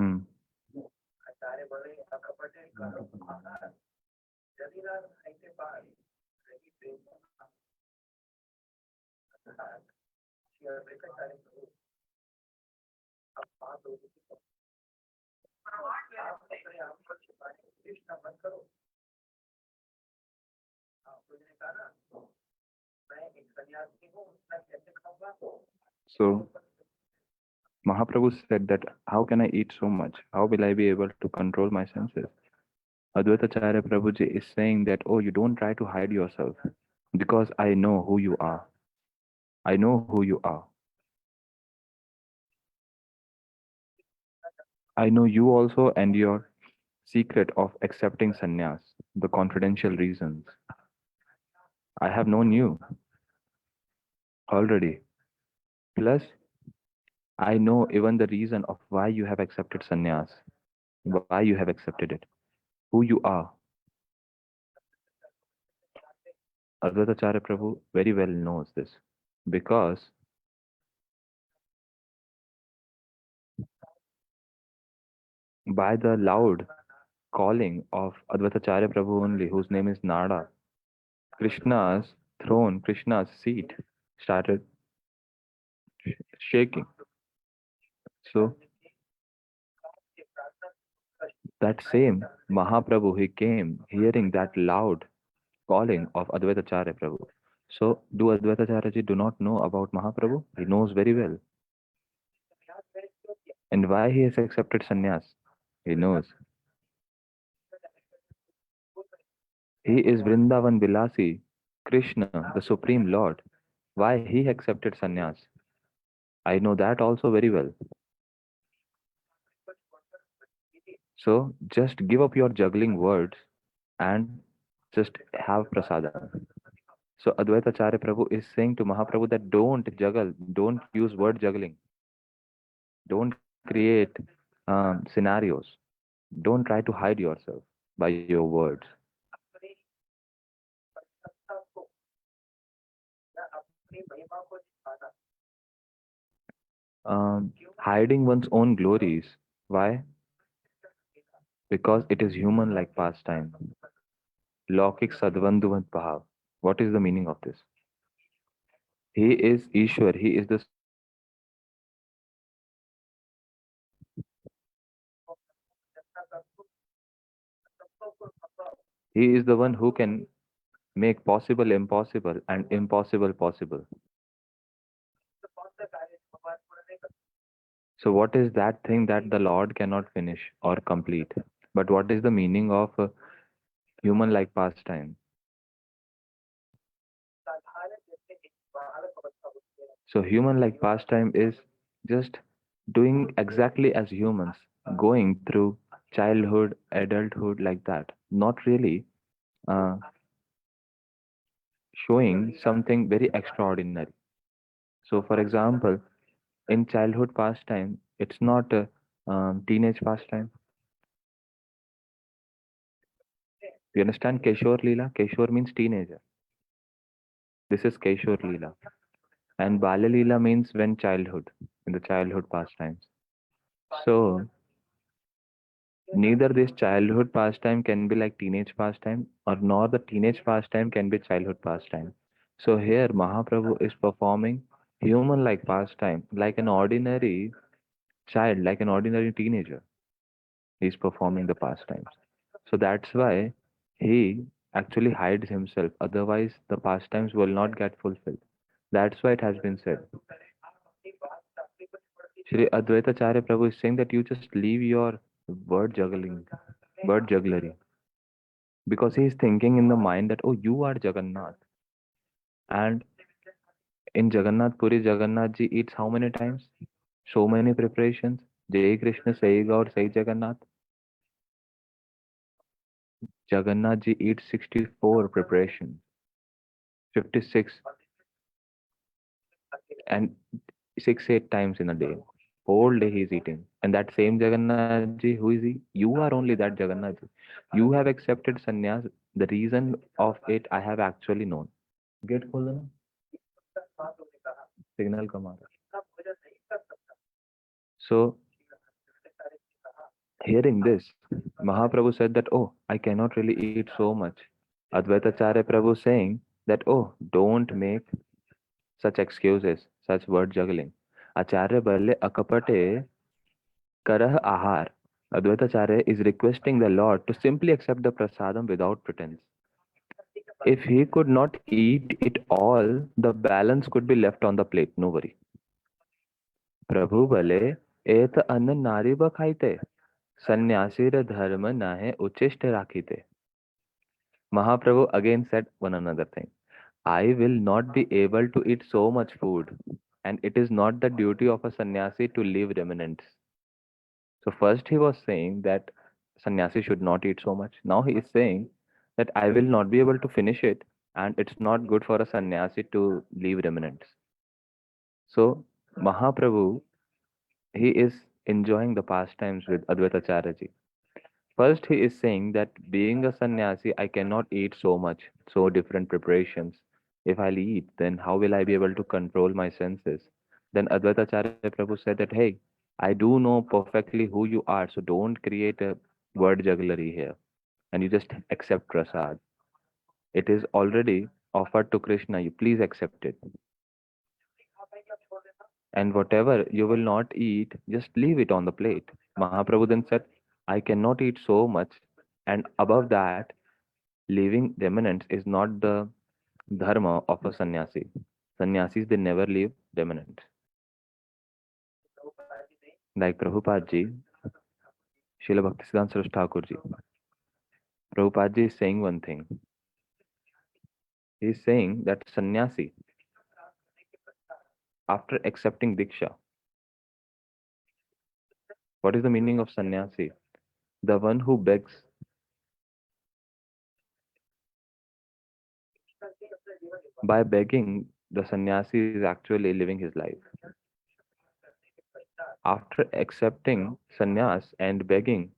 Hmm. So Mahaprabhu said that how can I eat so much? How will I be able to control my senses? Advaitacharya Prabhuji is saying that, oh, you don't try to hide yourself because I know who you are. I know who you are. I know you also and your secret of accepting sannyas, the confidential reasons. I have known you already. Plus, I know even the reason of why you have accepted sannyas, why you have accepted it, who you are. Advaitacharya Prabhu very well knows this because by the loud calling of Advaitacharya Prabhu only, whose name is Nada, Krishna's throne, Krishna's seat started shaking. So that same Mahaprabhu, he came hearing that loud calling of Advaitacharya Prabhu. So do Advaitacharya ji do not know about Mahaprabhu? He knows very well. And why he has accepted sannyas? He knows. He is Vrindavan Vilasi, Krishna, the Supreme Lord. Why he accepted sannyas? I know that also very well. So just give up your juggling words and just have prasadam. So Advaita Acharya Prabhu is saying to Mahaprabhu that don't juggle, don't use word juggling, don't create scenarios, don't try to hide yourself by your words. Hiding one's own glories. Why? Because it is human like pastime. Laukik sadvandhuvat bhav. What is the meaning of this? He is Ishwar, he is the Supreme Lord. He is the one who can make possible impossible and impossible possible. So, what is that thing that the Lord cannot finish or complete? But what is the meaning of human like pastime? So, human like pastime is just doing exactly as humans, going through childhood, adulthood, like that. Not really uh, showing something very extraordinary. So, for example, in childhood pastime, it's not a teenage pastime. You understand Keshore Lila? Keshore means teenager. This is Keshore Lila. And Balya Lila means when childhood, in the childhood pastimes. So, neither this childhood pastime can be like teenage pastime, or nor the teenage pastime can be childhood pastime. So, here Mahaprabhu is performing human like pastime, like an ordinary child, like an ordinary teenager. He's performing the pastimes. So that's why he actually hides himself. Otherwise, the pastimes will not get fulfilled. That's why it has been said. Shri Advaita Acharya Prabhu is saying that you just leave your word juggling, word jugglery. Because he is thinking in the mind that, oh, you are Jagannath. And in Jagannath Puri, Jagannath ji eats how many times? So many preparations. Jai Krishna, Sai Gaur, Sai Jagannath. Jagannath ji eats 64 preparations, 56 and 6 8 times in a day. Whole day he is eating. And that same Jagannath ji, who is he? You are only that Jagannath ji. You have accepted sannyas. The reason of it I have actually known. Gate खोल देना. Signal कम आ रहा है. So Hearing this, Mahaprabhu said that, oh, I cannot really eat so much. Advaitacharya Prabhu saying that, oh, don't make such excuses, such word juggling. Acharya Balle Akapate Karah Ahar. Advaitacharya is requesting the Lord to simply accept the prasadam without pretense. If he could not eat it all, the balance could be left on the plate, no worry. प्रभु भले एत अन्न नारी बखाइते सन्यासीर धर्म नाहे उच्चिष्ट राखीते. Mahaprabhu again said one another thing. I will not be able to eat so much food, and it is not the duty of a sannyasi to leave remnants. So first he was saying that sannyasi should not eat so much. Now he is saying that I will not be able to finish it, and it's not good for a sannyasi to leave remnants. So Mahaprabhu, he is enjoying the pastimes with Advaita Acharya. First, he is saying that being a sannyasi, I cannot eat so much, so different preparations. If I'll eat, then how will I be able to control my senses? Then Advaita Acharya Prabhu said that, hey, I do know perfectly who you are, so don't create a word jugglery here. And you just accept prasad. It is already offered to Krishna. You please accept it. And whatever you will not eat, just leave it on the plate. Mahaprabhu then said, I cannot eat so much. And above that, leaving remnants is not the dharma of a sannyasi. Sannyasis, they never leave remnants. Like Prabhupada ji, Srila Bhaktisiddhanta Saraswati Thakur ji. Prabhupada ji is saying one thing. He is saying that sannyasi, after accepting diksha, what is the meaning of sannyasi? The one who begs. By begging, the sannyasi is actually living his life. After accepting sannyas and begging,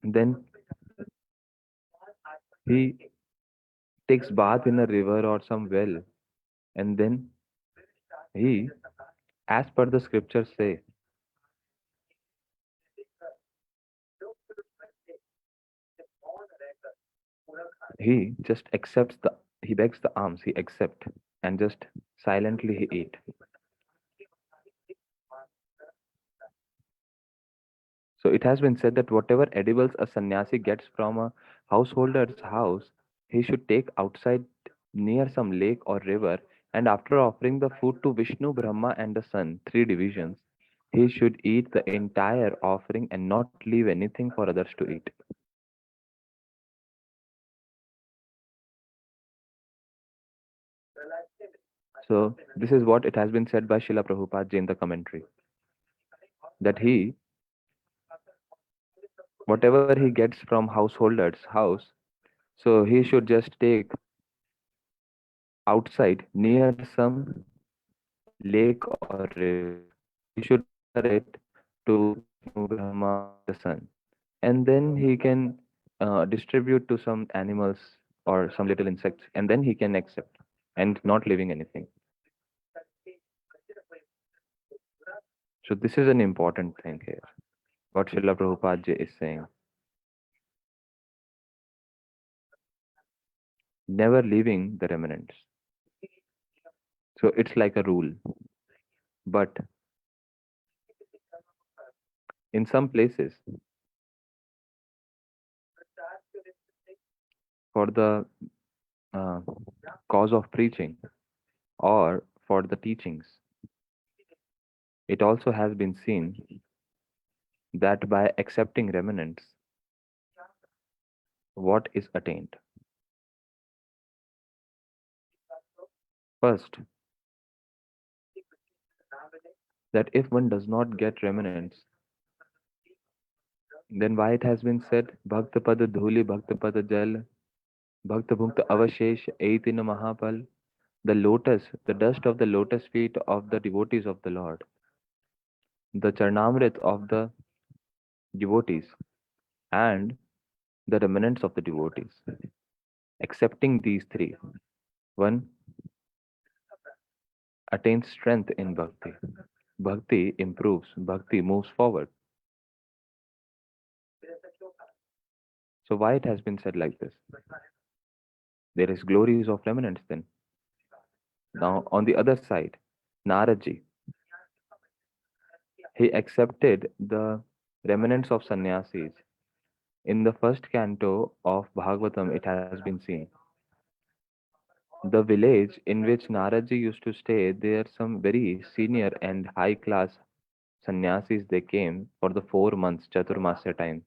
then he takes bath in a river or some well, and then he, as per the scriptures say, he just accepts the, he begs the alms, he accept, and just silently he eat. So it has been said that whatever edibles a sannyasi gets from a householder's house, he should take outside near some lake or river, and after offering the food to Vishnu, Brahma, and the sun, three divisions, he should eat the entire offering and not leave anything for others to eat. So this is what it has been said by Srila Prabhupada ji in the commentary, that he, whatever he gets from householder's house, so he should just take outside near some lake or river. He should offer it to Vishnu, Brahma, the sun, and then he can distribute to some animals or some little insects, and then he can accept and not leaving anything. So this is an important thing here. What Srila Prabhupada ji is saying. Never leaving the remnants. So it's like a rule. But in some places, for the uh, cause of preaching or for the teachings, it also has been seen that by accepting remnants, what is attained? First, that if one does not get remnants, then why it has been said, Bhakta Pada Dhuli, Bhakta Pada Jal, Bhakta Bhukta Avashesh, Aitina Mahapal, the lotus, the dust of the lotus feet of the devotees of the Lord, the Charnamrit of the devotees, and the remnants of the devotees. Accepting these three, one attains strength in bhakti. Bhakti improves, bhakti moves forward. So why it has been said like this? There is glories of remnants then. Now on the other side, Naraji, he accepted the remnants of sannyasis. In the first canto of Bhagavatam, it has been seen. The village in which Naraji used to stay, there some very senior and high class sannyasis they came for the 4 months Chaturmasya time.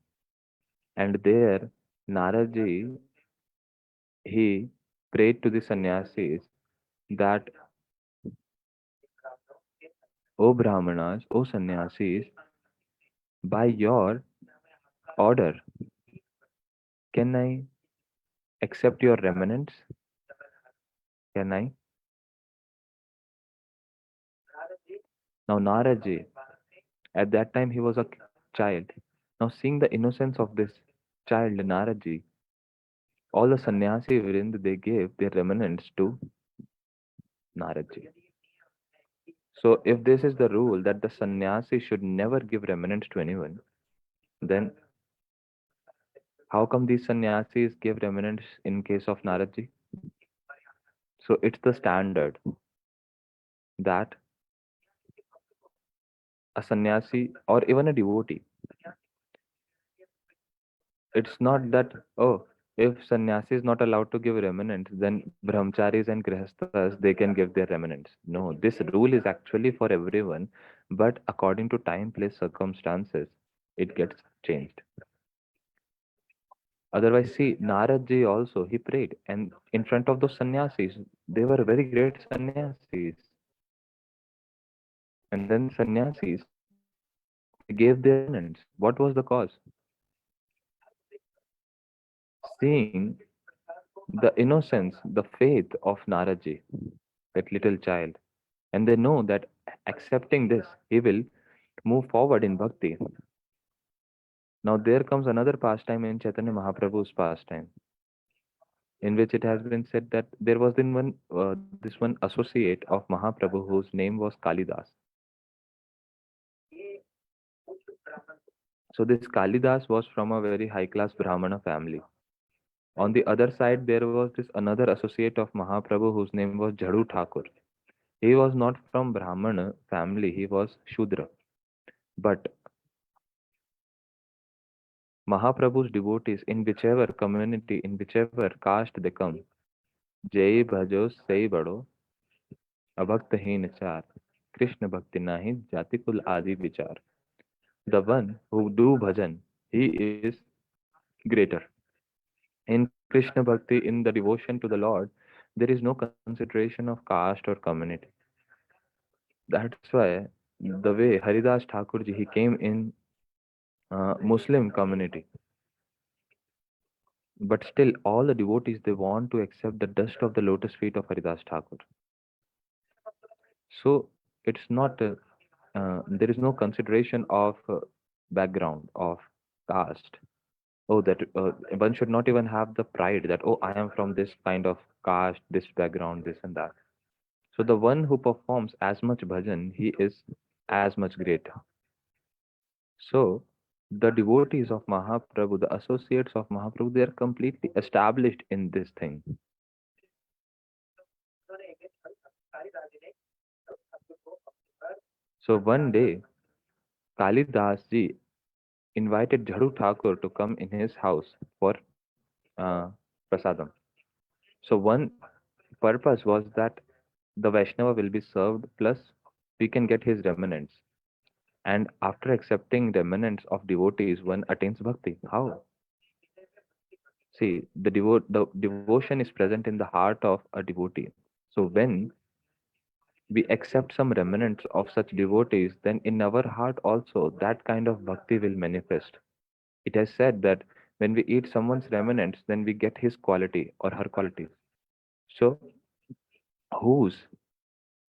And there Naraji he prayed to the sannyasis that O Brahmanas, O sannyasis, by your order, can I accept your remnants? Can I? Now Naraji, at that time he was a child. Now seeing the innocence of this child Naraji, all the sannyasi vrind they gave their remnants to Naraji. So if this is the rule that the sannyasi should never give remnants to anyone, then how come these sannyasis gave remnants in case of Naraji? So it's the standard that a sannyasi or even a devotee, it's not that, oh, if sannyasi is not allowed to give remnants, then brahmacharis and grihasthas, they can give their remnants. No, this rule is actually for everyone, but according to time, place, circumstances, it gets changed. Otherwise, see, Naradji also, he prayed, and in front of those sannyasis, they were very great sannyasis. And then sannyasis, they gave their remnants. What was the cause? Seeing the innocence, the faith of Naraji, that little child, and they know that accepting this, he will move forward in bhakti. Now there comes another pastime in Chaitanya Mahaprabhu's pastime, in which it has been said that there was this one associate of Mahaprabhu whose name was Kalidas. So this Kalidas was from a very high class Brahmana family. On the other side, there was this another associate of Mahaprabhu whose name was Jhadu Thakur. He was not from Brahmana family, he was Shudra. But Mahaprabhu's devotees, in whichever community, in whichever caste they come, Jai Bhajo Sai Bado, Abhaktaheen Char, Krishna Bhakti Nahi, Jatikul Adi Vichar. The one who do bhajan, he is greater. In Krishna Bhakti, in the devotion to the Lord, there is no consideration of caste or community. That's why the way Haridas Thakurji, he came in Muslim community, but still all the devotees, they want to accept the dust of the lotus feet of Haridas Thakur. So it's not, there is no consideration of background, of caste. Oh, that one should not even have the pride that, oh, I am from this kind of caste, this background, this and that. So the one who performs as much bhajan, he is as much greater. So the devotees of Mahaprabhu, the associates of Mahaprabhu, they are completely established in this thing. So one day, Kalidas ji invited Jhadu Thakur to come in his house for uh, prasadam. So one purpose was that the Vaishnava will be served, plus we can get his remnants. And after accepting remnants of devotees, one attains bhakti. How? See, the devotion is present in the heart of a devotee. So when we accept some remnants of such devotees, then in our heart also that kind of bhakti will manifest. It has said that when we eat someone's remnants, then we get his quality or her qualities. So whose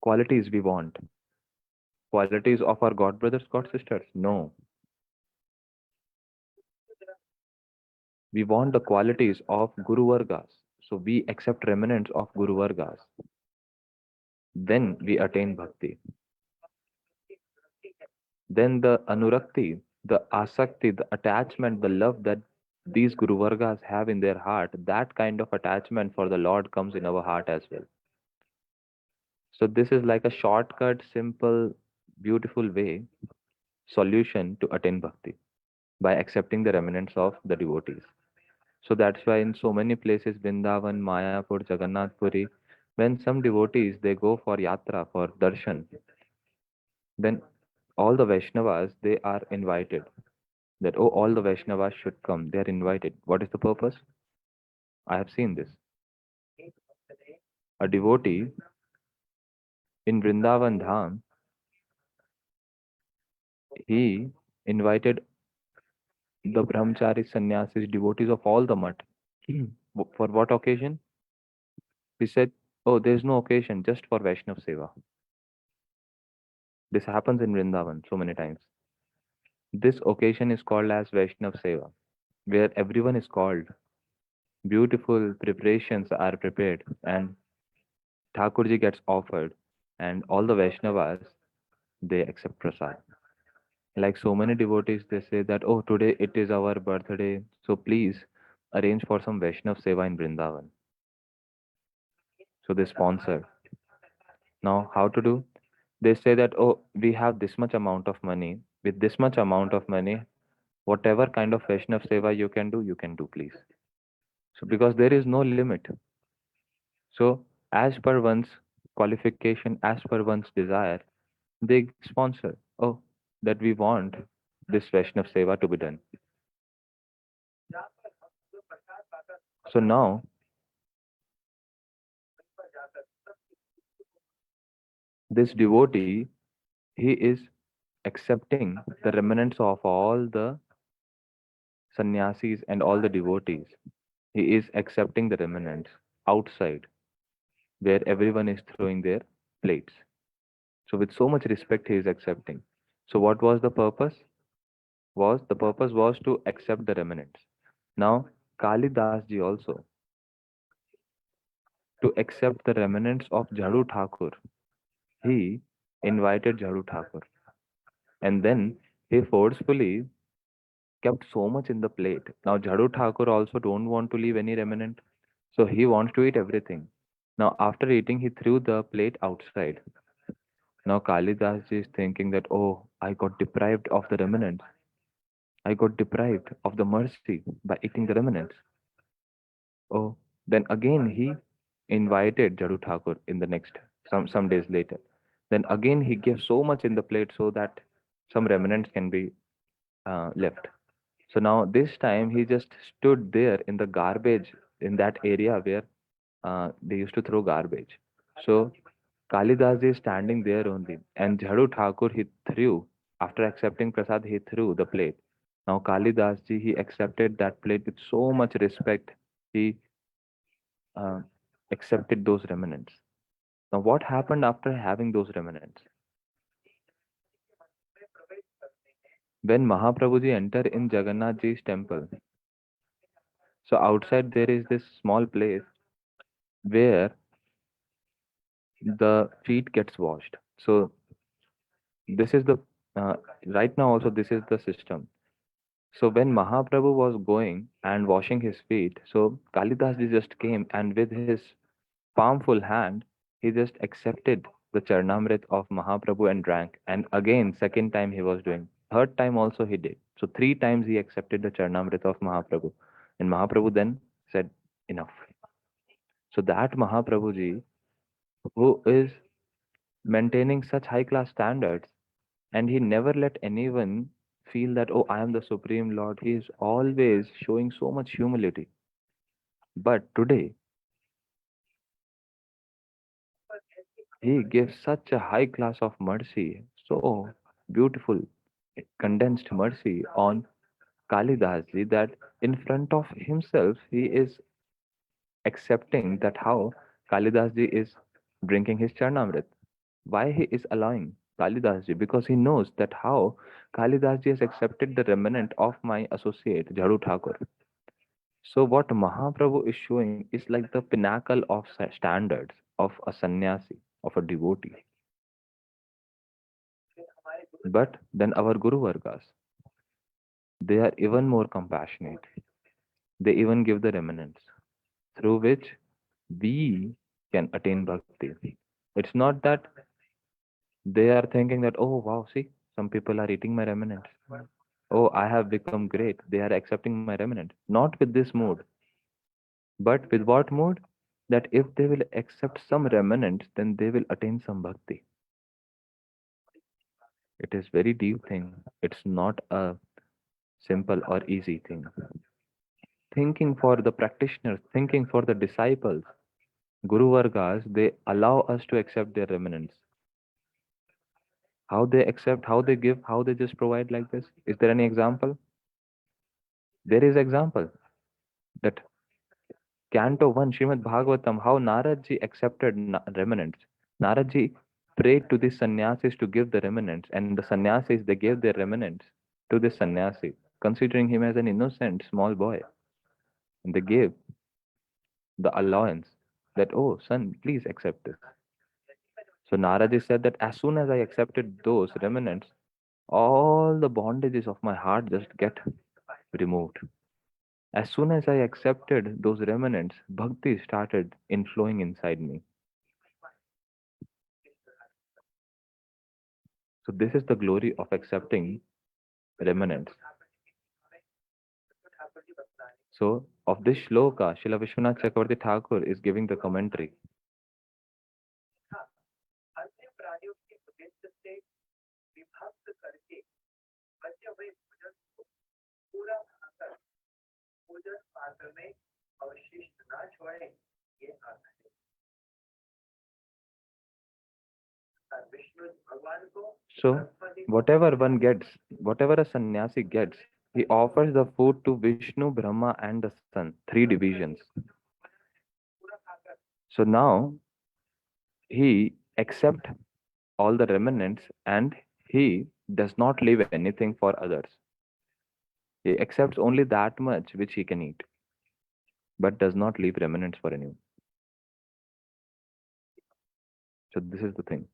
qualities we want? Qualities of our god brothers, god sisters? No. We want the qualities of Guru Vargas. So we accept remnants of Guru Vargas. Then we attain bhakti. Then the anurakti, the asakti, the attachment, the love that these Guru Vargas have in their heart, that kind of attachment for the Lord comes in our heart as well. So this is like a shortcut, simple, beautiful way, solution to attain bhakti by accepting the remnants of the devotees. So that's why in so many places, Vrindavan, Mayapur, Jagannath Puri, when some devotees they go for yatra, for darshan, then all the Vaishnavas they are invited. That oh, all the Vaishnavas should come. They are invited. What is the purpose? I have seen this. A devotee in Vrindavan Dham, he invited the brahmacharis, sannyasis, devotees of all the mutt. For what occasion? He said, "Oh, there is no occasion, just for Vaishnav seva." This happens in Vrindavan so many times. This occasion is called as Vaishnav seva, where everyone is called. Beautiful preparations are prepared, and Thakurji gets offered, and all the Vaishnavas they accept prasad. Like so many devotees, they say that, oh, today it is our birthday, so please arrange for some Vaishnav seva in Vrindavan. So they sponsor. Now, how to do? They say that, oh, we have this much amount of money. With this much amount of money, whatever kind of Vaishnav seva you can do, please. So, because there is no limit. So, as per one's qualification, as per one's desire, they sponsor. Oh, that we want this Vaishnav seva to be done. So now, this devotee, he is accepting the remnants of all the sannyasis and all the devotees. He is accepting the remnants outside where everyone is throwing their plates. So with so much respect, he is accepting. So what was the purpose? Was the purpose was to accept the remnants. Now Kalidas ji also to accept the remnants of Jhadu Thakur. He invited Jhadu Thakur, and then he forcefully kept so much in the plate. Now Jhadu Thakur also don't want to leave any remnant, so he wants to eat everything. Now after eating, he threw the plate outside. Now Kalidas ji is thinking that oh, I got deprived of the remnants. I got deprived of the mercy by eating the remnants. Oh, then again he invited Jhadu Thakur in the next some days later. Then again he gave so much in the plate so that some remnants can be left. So now this time he just stood there in the garbage in that area where they used to throw garbage. So Kalidas is standing there only, and Jhadu Thakur he threw after accepting prasad he threw the plate. Now Kalidas ji he accepted that plate with so much respect. He uh, accepted those remnants. Now what happened after having those remnants? When Mahaprabhu ji entered in Jagannath ji's temple, so outside there is this small place where the feet gets washed. So this is the uh, right now also this is the system. So when Mahaprabhu was going and washing his feet, so Kalidas ji just came and with his palmful hand, he just accepted the Charnamrit of Mahaprabhu and drank. And again, second time he was doing. Third time also he did. So three times he accepted the Charnamrit of Mahaprabhu. And Mahaprabhu then said, enough. So that Mahaprabhu ji, who is maintaining such high class standards, and he never let anyone feel that, oh, I am the Supreme Lord. He is always showing so much humility. But today, he gives such a high class of mercy, so beautiful, condensed mercy on Kalidas ji that in front of himself he is accepting that how Kalidas ji is drinking his Charnamrit. Why he is allowing Kalidas ji? Because he knows that how Kalidas ji has accepted the remnant of my associate Jhadu Thakur. So what Mahaprabhu is showing is like the pinnacle of standards of a sannyasi, of a devotee. But then our Guru Vargas, they are even more compassionate. They even give the remnants through which we can attain bhakti. It's not that they are thinking that, oh wow, see, some people are eating my remnants. Oh, I have become great. They are accepting my remnant. Not with this mood, but with what mood? That if they will accept some remnants, then they will attain some bhakti. It is very deep thing. It's not a simple or easy thing. Thinking for the practitioners, thinking for the disciples, Guru Vargas, they allow us to accept their remnants. How they accept, how they give, how they just provide like this. Is there any example? There is example that Canto 1, Srimad Bhagavatam, how Naradji accepted remnants. Naradji prayed to the sannyasis to give the remnants, and the sannyasis, they gave their remnants to the sannyasi, considering him as an innocent small boy. And they gave the allowance that, oh, son, please accept this. So Naradji said that as soon as I accepted those remnants, all the bondages of my heart just get removed. As soon as I accepted those remnants, bhakti started inflowing inside me. So this is the glory of accepting remnants. So of this shloka, Srila Vishwanath Chakravarti Thakur is giving the commentary. So whatever one gets, whatever a sannyasi gets, he offers the food to Vishnu, Brahma, and the sun, three divisions. So now he accepts all the remnants and he does not leave anything for others. He accepts only that much which he can eat, but does not leave remnants for anyone. So this is the thing.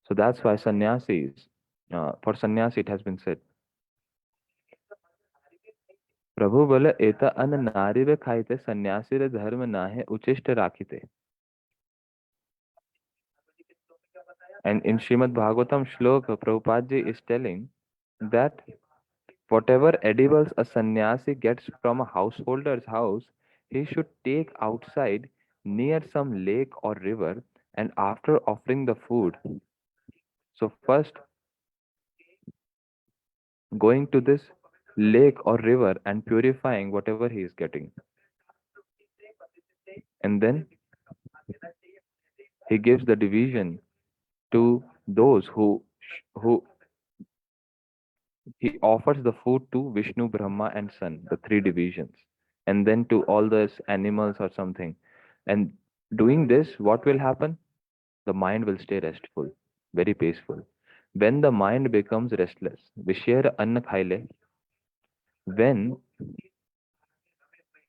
So that's why sannyasis, for sannyasi it has been said, प्रभु बोले एता अन्न नारी वे खाइते सन्यासी रे धर्म नाहे उचिष्ट राखिते. And in Srimad Bhagavatam shloka, Prabhupada ji is telling that whatever edibles a sannyasi gets from a householder's house, he should take outside near some lake or river, and after offering the food, so first going to this lake or river and purifying whatever he is getting. And then he gives the division to those who he offers the food to Vishnu, Brahma, and Sun, the three divisions, and then to all those animals or something. And doing this, what will happen? The mind will stay restful, very peaceful. When the mind becomes restless, Vishera Anna Khaile, when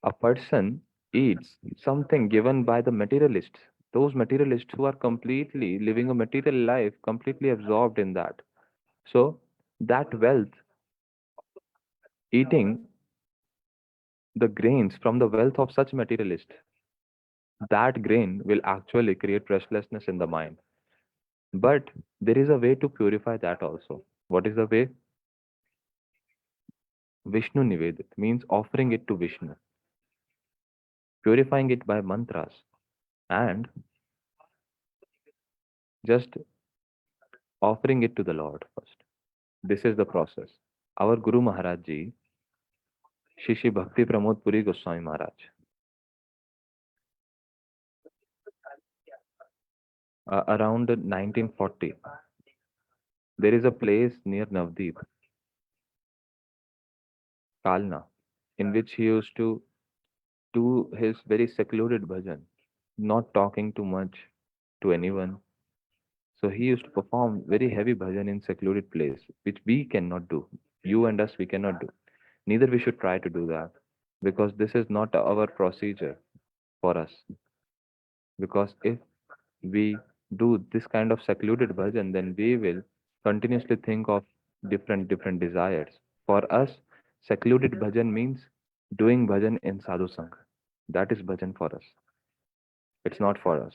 a person eats something given by the materialists, those materialists who are completely living a material life, completely absorbed in that. So, that wealth, eating the grains from the wealth of such materialists, that grain will actually create restlessness in the mind. But there is a way to purify that also. What is the way? Vishnu Nivedit means offering it to Vishnu, purifying it by mantras, and just offering it to the Lord first. This is the process. Our Guru Maharaj Ji, Shishi Bhakti Pramod Puri Goswami Maharaj, around 1940, there is a place near Navdeep, Kalna, in which he used to do his very secluded bhajan, not talking too much to anyone. So he used to perform very heavy bhajan in secluded place, which we cannot do. You and us, we cannot do. Neither we should try to do that because this is not our procedure for us. Because if we do this kind of secluded bhajan, then we will continuously think of different desires. For us, secluded bhajan means doing bhajan in sadhu sangh. That is bhajan for us. It's not for us.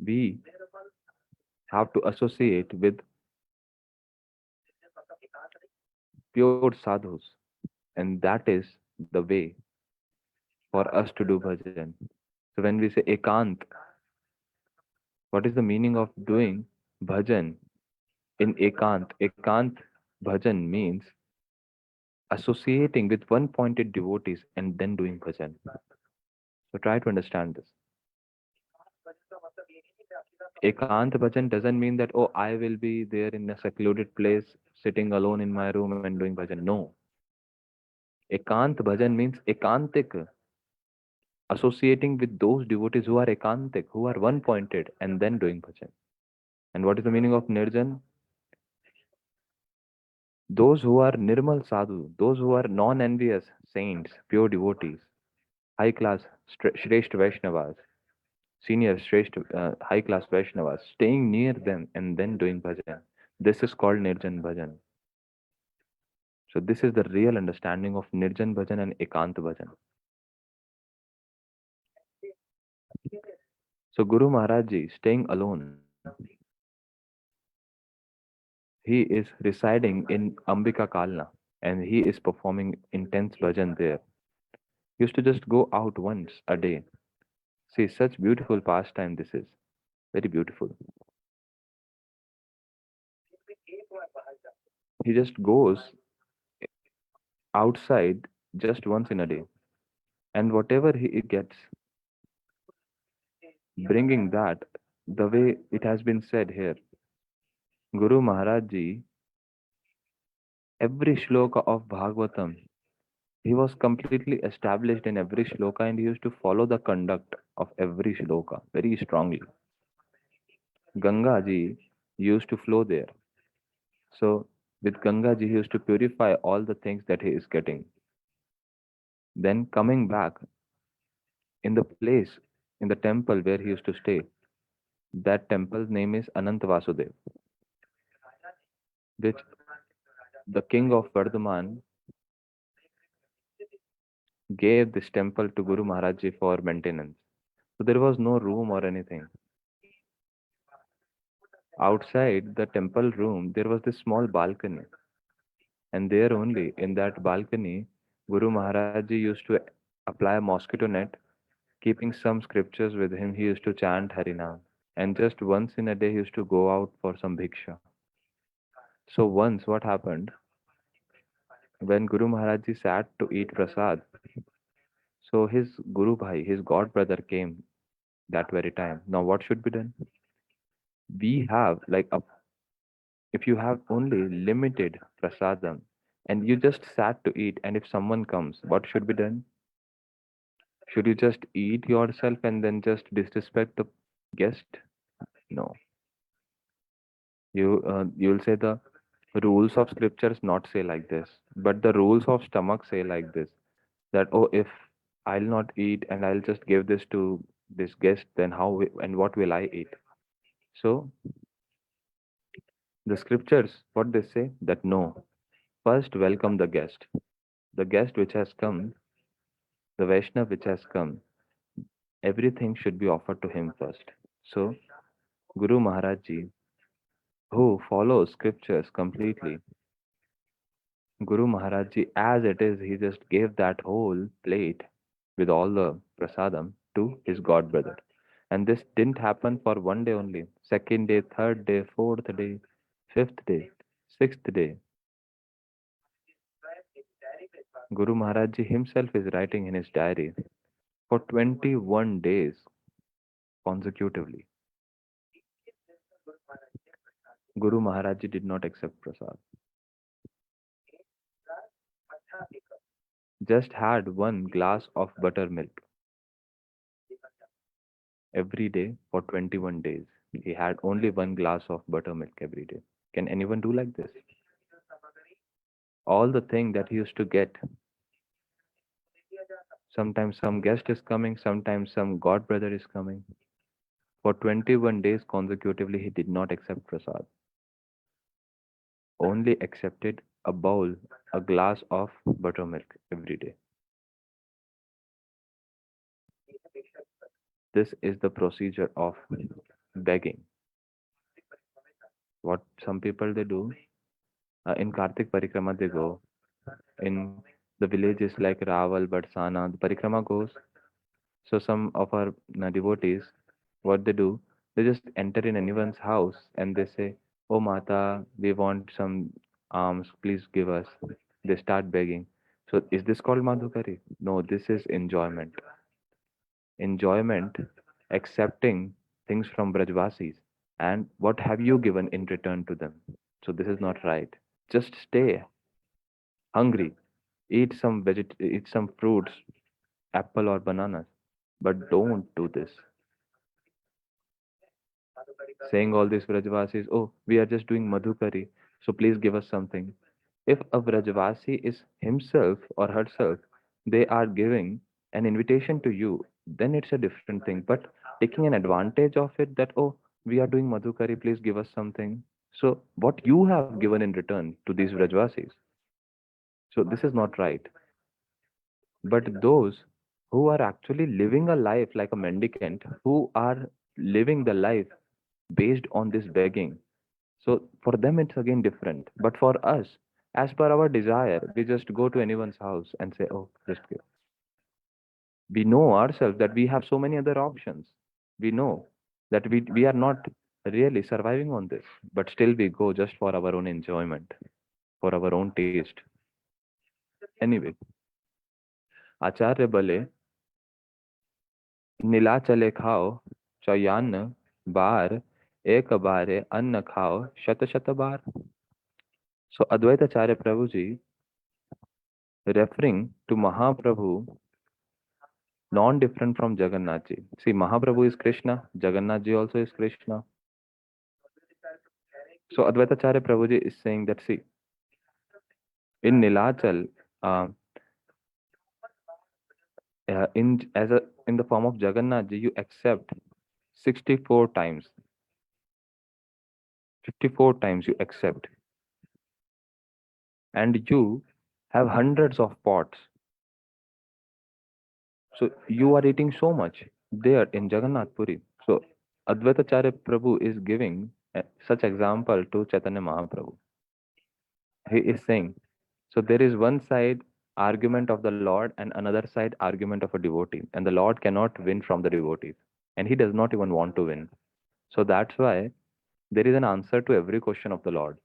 We have to associate with pure sadhus, and that is the way for us to do bhajan. So when we say ekant, what is the meaning of doing bhajan in ekant? Ekant bhajan means associating with one pointed devotees and then doing bhajan. So try to understand this. Ekant bhajan doesn't mean that, oh, I will be there in a secluded place, sitting alone in my room and doing bhajan. No. Ekant bhajan means ekantik, associating with those devotees who are ekantik, who are one pointed, and then doing bhajan. And what is the meaning of nirjan? Those who are nirmal sadhu, those who are non envious saints, pure devotees, high class, Shrestha Vaishnavas, senior Shrestha, high class Vaishnavas, staying near them and then doing bhajan. This is called Nirjan Bhajan. So, this is the real understanding of Nirjan Bhajan and Ekant Bhajan. So, Guru Maharaj Ji staying alone, he is residing in Ambika Kalna and he is performing intense bhajan there. He used to just go out once a day. See, such beautiful pastime this is. Very beautiful. He just goes outside just once in a day. And whatever he gets, bringing that, the way it has been said here, Guru Maharaj Ji, every shloka of Bhagavatam, he was completely established in every shloka and he used to follow the conduct of every shloka very strongly. Ganga Ji used to flow there. So, with Ganga Ji, he used to purify all the things that he is getting. Then, coming back in the place, in the temple where he used to stay, that temple's name is Anant Vasudev, which the king of Vardhaman gave this temple to Guru Maharaj Ji for maintenance. So, there was no room or anything. Outside the temple room, there was this small balcony, and there only, in that balcony, Guru Maharaj Ji used to apply a mosquito net. Keeping some scriptures with him, he used to chant Harinam. And just once in a day, he used to go out for some bhiksha. So once, what happened? When Guru Maharaj Ji sat to eat prasad, so his Guru Bhai, his god brother came that very time. Now, what should be done? We have, like, if you have only limited prasadam and you just sat to eat, and if someone comes, what should be done? Should you just eat yourself and then just disrespect the guest? No. You'll say the rules of scriptures not say like this, but the rules of stomach say like this, that, oh, if I'll not eat and I'll just give this to this guest, then and what will I eat? So the scriptures, what they say, that no, first welcome the guest which has come, the Vaishnav which has come, everything should be offered to him first. So Guru Maharaj Ji, who follows scriptures completely, Guru Maharaj Ji, as it is, he just gave that whole plate with all the prasadam to his god brother. And this didn't happen for one day only. Second day, third day, fourth day, fifth day, sixth day. Guru Maharaj Ji himself is writing in his diary for 21 days consecutively. Guru Maharaj Ji did not accept prasad. Just had one glass of buttermilk every day for 21 days. He had only one glass of buttermilk every day. Can anyone do like this? All the thing that he used to get. Sometimes some guest is coming, sometimes some god brother is coming. For 21 days consecutively, he did not accept prasad, only accepted a bowl, a glass of buttermilk every day. This is the procedure of begging. What some people they do in Kartik Parikrama, they go in the villages like Raval, Barsana. The Parikrama goes. So some of our devotees, what they do, they just enter in anyone's house and they say, "Oh Mata, we want some alms. Please give us." They start begging. So is this called Madhukari? No, this is enjoyment. Enjoyment, accepting things from Brajvasis. And what have you given in return to them? So this is not right. Just stay hungry, eat some fruits, apple or bananas, but don't do this. Saying all these Vrajavasis, oh, we are just doing Madhukari, so please give us something. If a Vrajavasi is himself or herself, they are giving an invitation to you, then it's a different thing. But taking an advantage of it that, oh, we are doing Madhukari, please give us something. So, what you have given in return to these Vrajavasis? So, this is not right. But those who are actually living a life like a mendicant, who are living the life based on this begging, so for them it's again different. But for us, as per our desire, we just go to anyone's house and say, "Oh, just give." We know ourselves that we have so many other options. We know that we are not really surviving on this, but still we go just for our own enjoyment, for our own taste. Anyway, Acharya Bale, नीलाचले खाओ चौयान्न बार एक बारे अन्न खाओ शत शत बार. So Advaitacharya Prabhuji, referring to Mahaprabhu, non-different from Jagannath ji. See, Mahaprabhu is Krishna, Jagannath ji also is Krishna. So Advaitacharya Prabhuji is saying that, see, in Nilachal, uh, in the form of Jagannath ji, you accept 64 times, 54 times you accept, and you have hundreds of pots. So you are eating so much there in Jagannath Puri. So Advaitacharya Prabhu is giving such example to Chaitanya Mahaprabhu. He is saying, so there is one side argument of the Lord and another side argument of a devotee, and the Lord cannot win from the devotees, and he does not even want to win. So that's why there is an answer to every question of the Lord.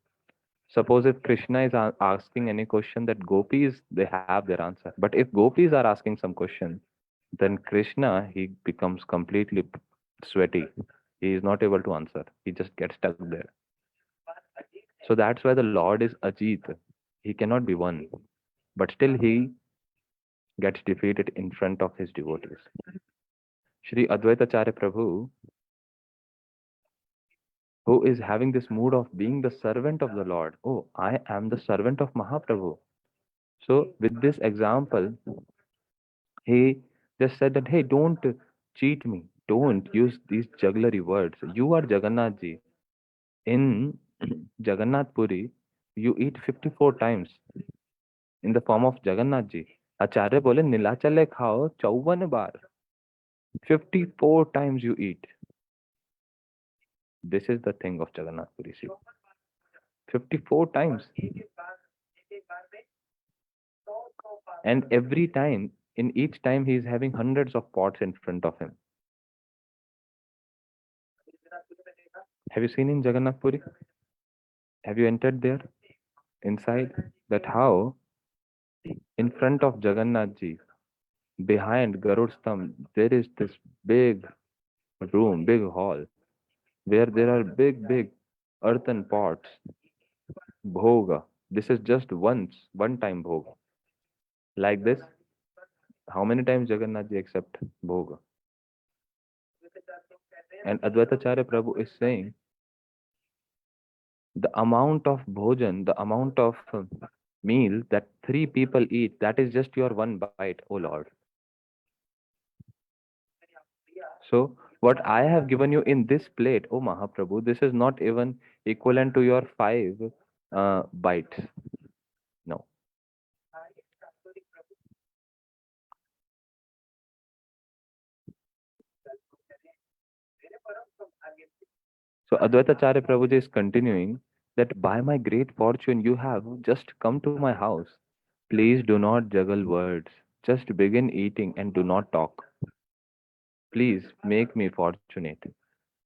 Suppose if Krishna is asking any question, that gopis they have their answer. But if gopis are asking some question, then Krishna he becomes completely sweaty. He is not able to answer. He just gets stuck there. So that's why the Lord is Ajit. He cannot be won, but still he gets defeated in front of his devotees. Shri Advaitacharya Prabhu, who is having this mood of being the servant of the Lord. Oh, I am the servant of Mahaprabhu. So with this example, he just said that, hey, don't cheat me. Don't use these jugglery words. You are Jagannath ji. In Jagannath Puri, you eat 54 times in the form of Jagannath ji. आचार्य बोले नीलाचले खाओ 54 बार. 54 times you eat. This is the thing of Jagannath Puri. See, 54 times. And every time, in each time, he is having hundreds of pots in front of him. Have you seen in Jagannath Puri? Have you entered there inside? That how in front of Jagannath ji, behind Garud's thumb, there is this big room, big hall, where there are big earthen pots, bhoga. This is just one time bhoga. Like this, how many times Jagannath ji accept bhoga? And Advaitacharya Prabhu is saying the amount of bhojan, the amount of meal that three people eat, that is just your one bite, oh Lord. So what I have given you in this plate, oh Mahaprabhu, this is not even equivalent to your five bites. No. So Advaitacharya Prabhuji is continuing that by my great fortune you have just come to my house. Please do not juggle words. Just begin eating and do not talk. Please make me fortunate.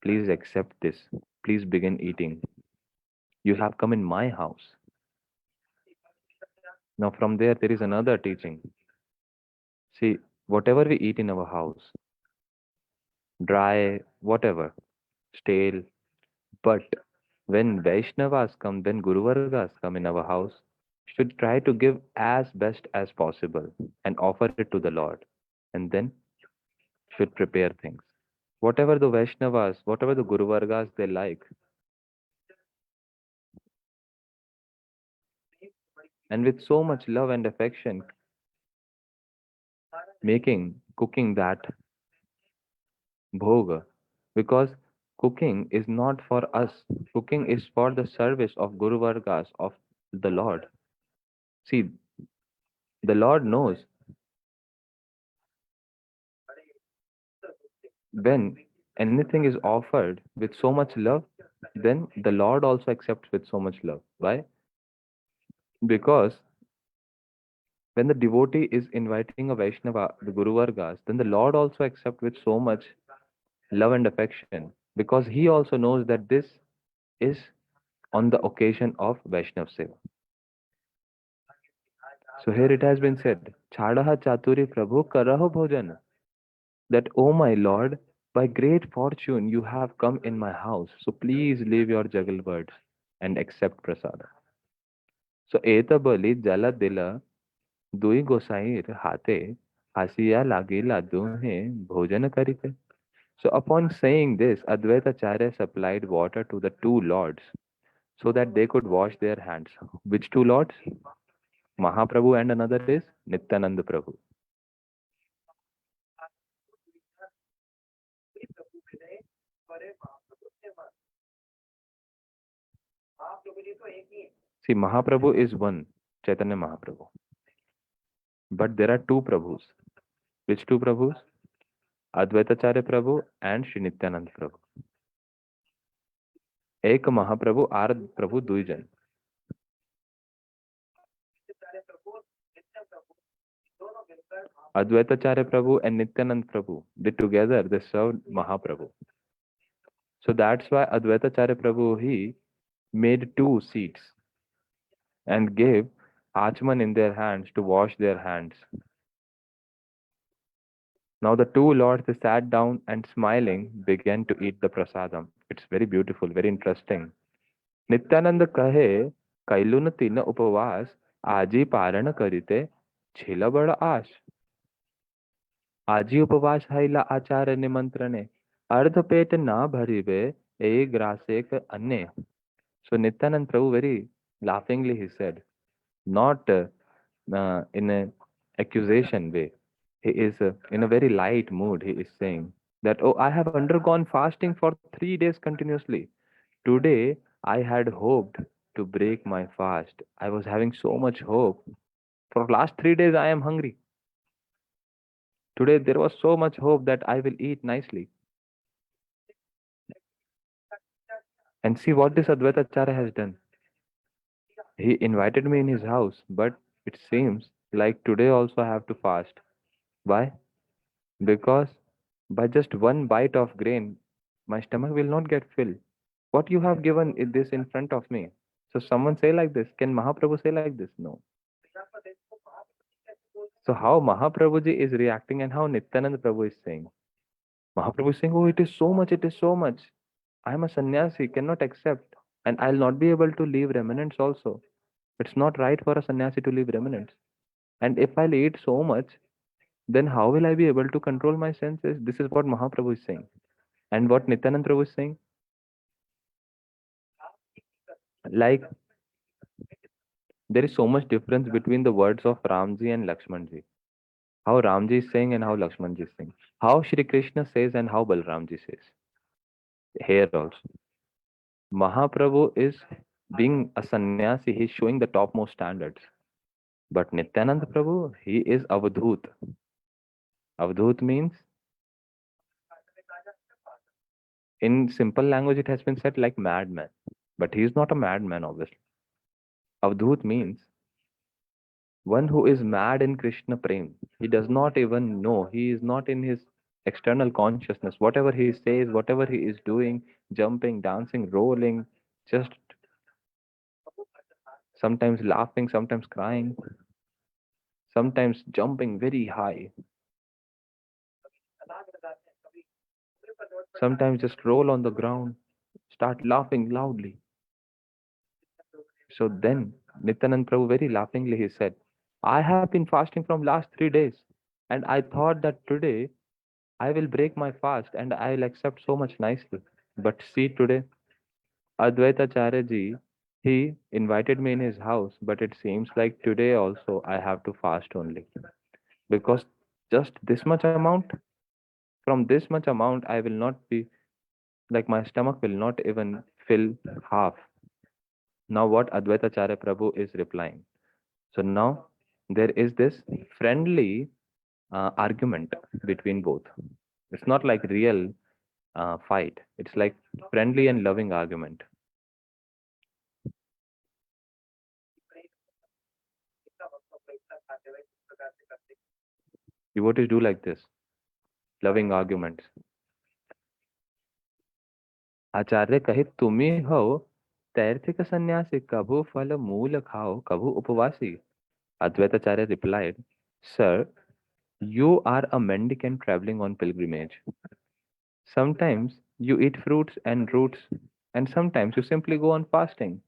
Please accept this. Please begin eating. You have come in my house. Now from there is another teaching. See, whatever we eat in our house, dry, whatever, stale, but when Vaishnavas come, when Guru Vargas come in our house, should try to give as best as possible and offer it to the Lord, and then should prepare things. Whatever the Vaishnavas, whatever the Guru Vargas they like, and with so much love and affection, cooking that bhoga, because cooking is not for us, cooking is for the service of Guru Vargas, of the Lord. See, the Lord knows when anything is offered with so much love, then the Lord also accepts with so much love. Why? Because when the devotee is inviting a Vaishnava, the Guru Vargas, then the Lord also accepts with so much love and affection, because he also knows that this is on the occasion of Vaishnav Seva. So here it has been said, Chadaha Chaturi Prabhu Karaho Bhojan, that, O my Lord, by great fortune you have come in my house, so please leave your juggle words and accept prasada. So eta bali jala dila dui gosair hate hasiya lagila duhe bhojan karite. So upon saying this, Advaita Acharya supplied water to the two lords so that they could wash their hands. Which two lords? Mahaprabhu and another is Nityananda Prabhu. See, Mahaprabhu is one, Chaitanya Mahaprabhu. But there are two Prabhus. Which two Prabhus? Advaitacharya Prabhu and Sri Nityananda Prabhu. एक महाप्रभु आरद प्रभु दुई जन. Advaitacharya Prabhu and Nityanand Prabhu, they together they served Mahaprabhu. So that's why Advaitacharya Prabhu he made two seats and gave Achman in their hands to wash their hands. Now the two lords they sat down and smiling began to eat the prasadam. It's very beautiful, very interesting. Nityananda kahe kailun tina upavas aji parana karite छेला बड़ा आश आजी उपवास हैला आचार्य निमंत्रणे अर्ध पेट ना भरिबे ए ग्रासेक अन्य. So Nityanand Prabhu very laughingly he said, not in a accusation way. He is in a very light mood. He is saying that, oh, I have undergone fasting for 3 days continuously. Today I had hoped to break my fast. I was having so much hope. For last 3 days I am hungry. Today there was so much hope that I will eat nicely. And see what this Advaita Acharya has done. He invited me in his house, but it seems like today also I have to fast. Why? Because by just one bite of grain, my stomach will not get filled. What you have given this in front of me. So someone say like this. Can Mahaprabhu say like this? No. So how Mahaprabhuji is reacting and how Nityananda Prabhu is saying. Mahaprabhu is saying, oh, it is so much, it is so much. I am a sannyasi, cannot accept. And I'll not be able to leave remnants also. It's not right for a sannyasi to leave remnants. And if I'll eat so much, then how will I be able to control my senses? This is what Mahaprabhu is saying. And what Nityananda Prabhu is saying? Like, there is so much difference between the words of Ramji and Lakshmanji. How Ramji is saying and how Lakshmanji is saying. How Shri Krishna says and how Balramji says. Here also. Mahaprabhu is being a sannyasi, he's showing the topmost standards. But Nityananda Prabhu, he is Avadhut. Avadhut means, in simple language, it has been said like madman. But he is not a madman, obviously. Avadhut means one who is mad in Krishna Prem. He does not even know. He is not in his external consciousness. Whatever he says, whatever he is doing, jumping, dancing, rolling, just sometimes laughing, sometimes crying, sometimes jumping very high, sometimes just roll on the ground, start laughing loudly. So then Nityanand Prabhu very laughingly he said, I have been fasting from last 3 days, and I thought that today I will break my fast and I'll accept so much nicely. But see today, Advaita Charya he invited me in his house, but it seems like today also I have to fast only. Because just this much amount, from this much amount, I will not be, like my stomach will not even fill half. Now what Advaita Charya Prabhu is replying. So now there is this friendly argument between both. It's not like real fight. It's like friendly and loving argument. Devotees do like this, loving arguments. आचार्य कहे तुम्ही हो तैर्थिक सन्यासी कभु फल मूल खाओ कभु उपवासी. Advaitacharya replied, Sir, you are a mendicant traveling on pilgrimage. Sometimes you eat fruits and roots, and sometimes you simply go on fasting.